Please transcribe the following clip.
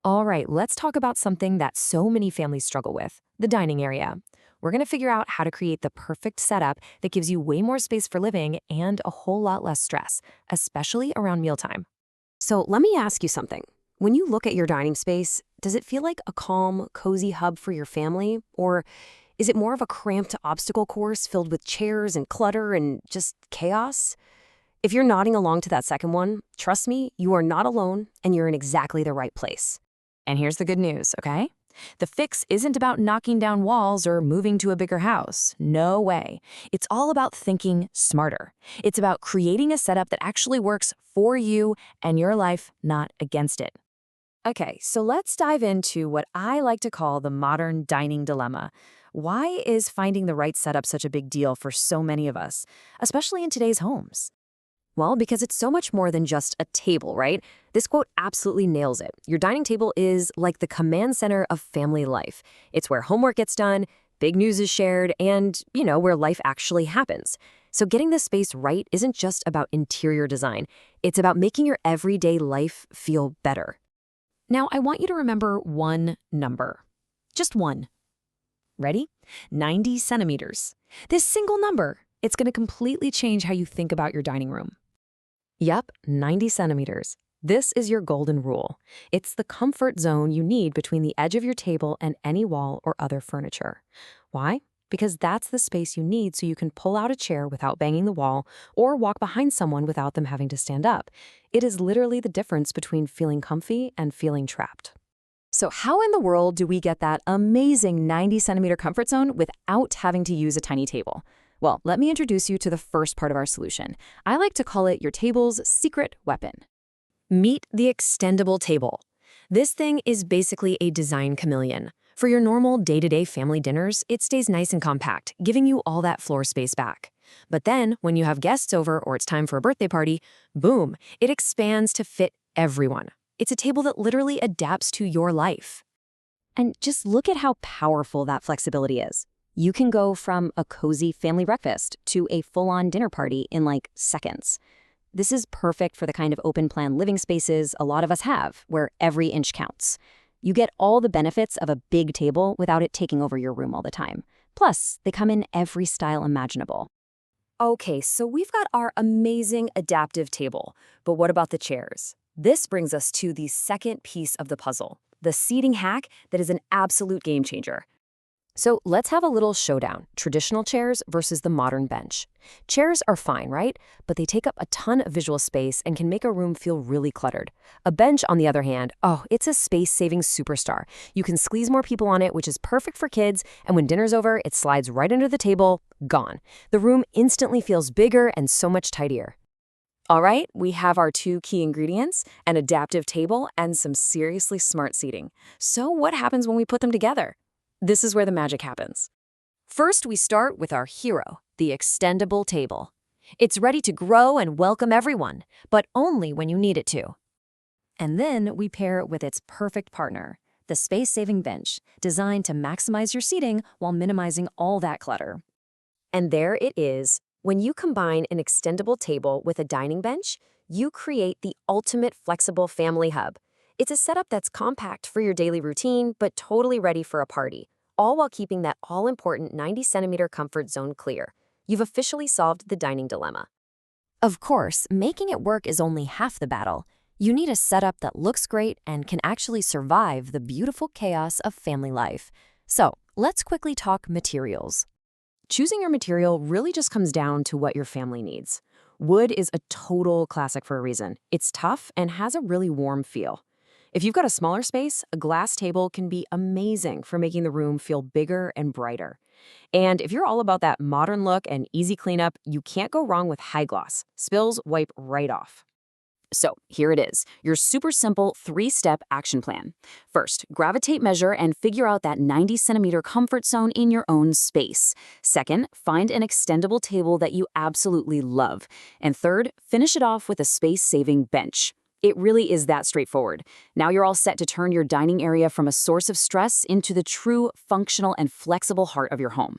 All right, let's talk about something that so many families struggle with, the dining area. We're going to figure out how to create the perfect setup that gives you way more space for living and a whole lot less stress, especially around mealtime. So let me ask you something. When you look at your dining space, does it feel like a calm, cozy hub for your family? Or is it more of a cramped obstacle course filled with chairs and clutter and just chaos? If you're nodding along to that second one, trust me, you are not alone and you're in exactly the right place. And here's the good news, okay? The fix isn't about knocking down walls or moving to a bigger house. No way. It's all about thinking smarter. It's about creating a setup that actually works for you and your life, not against it. Okay, so let's dive into what I like to call the modern dining dilemma. Why is finding the right setup such a big deal for so many of us, especially in today's homes? Well, because it's so much more than just a table, right? This quote absolutely nails it. Your dining table is like the command center of family life. It's where homework gets done, big news is shared, and, where life actually happens. So getting this space right isn't just about interior design. It's about making your everyday life feel better. Now, I want you to remember one number. Just one. Ready? 90 centimeters. This single number, it's going to completely change how you think about your dining room. Yep, 90 centimeters. This is your golden rule. It's the comfort zone you need between the edge of your table and any wall or other furniture. Why? Because that's the space you need so you can pull out a chair without banging the wall or walk behind someone without them having to stand up. It is literally the difference between feeling comfy and feeling trapped. So how in the world do we get that amazing 90 centimeter comfort zone without having to use a tiny table? Well, let me introduce you to the first part of our solution. I like to call it your table's secret weapon. Meet the extendable table. This thing is basically a design chameleon. For your normal day-to-day family dinners, it stays nice and compact, giving you all that floor space back. But then, when you have guests over or it's time for a birthday party, boom, it expands to fit everyone. It's a table that literally adapts to your life. And just look at how powerful that flexibility is. You can go from a cozy family breakfast to a full-on dinner party in like seconds. This is perfect for the kind of open-plan living spaces a lot of us have, where every inch counts. You get all the benefits of a big table without it taking over your room all the time. Plus, they come in every style imaginable. Okay, so we've got our amazing adaptive table, but what about the chairs? This brings us to the second piece of the puzzle, the seating hack that is an absolute game changer. So let's have a little showdown, traditional chairs versus the modern bench. Chairs are fine, right? But they take up a ton of visual space and can make a room feel really cluttered. A bench, on the other hand, it's a space-saving superstar. You can squeeze more people on it, which is perfect for kids, and when dinner's over, it slides right under the table, gone. The room instantly feels bigger and so much tidier. All right, we have our two key ingredients, an adaptive table and some seriously smart seating. So what happens when we put them together? This is where the magic happens. First, we start with our hero, the extendable table. It's ready to grow and welcome everyone, but only when you need it to. And then we pair it with its perfect partner, the space-saving bench, designed to maximize your seating while minimizing all that clutter. And there it is. When you combine an extendable table with a dining bench, you create the ultimate flexible family hub. It's a setup that's compact for your daily routine, but totally ready for a party, all while keeping that all-important 90 centimeter comfort zone clear. You've officially solved the dining dilemma. Of course, making it work is only half the battle. You need a setup that looks great and can actually survive the beautiful chaos of family life. So, let's quickly talk materials. Choosing your material really just comes down to what your family needs. Wood is a total classic for a reason. It's tough and has a really warm feel. If you've got a smaller space, a glass table can be amazing for making the room feel bigger and brighter. And if you're all about that modern look and easy cleanup, you can't go wrong with high gloss. Spills wipe right off. So here it is, your super simple 3-step action plan. First, grab a tape measure and figure out that 90 centimeter comfort zone in your own space. Second, find an extendable table that you absolutely love. And third, finish it off with a space-saving bench. It really is that straightforward. Now you're all set to turn your dining area from a source of stress into the true, functional, and flexible heart of your home.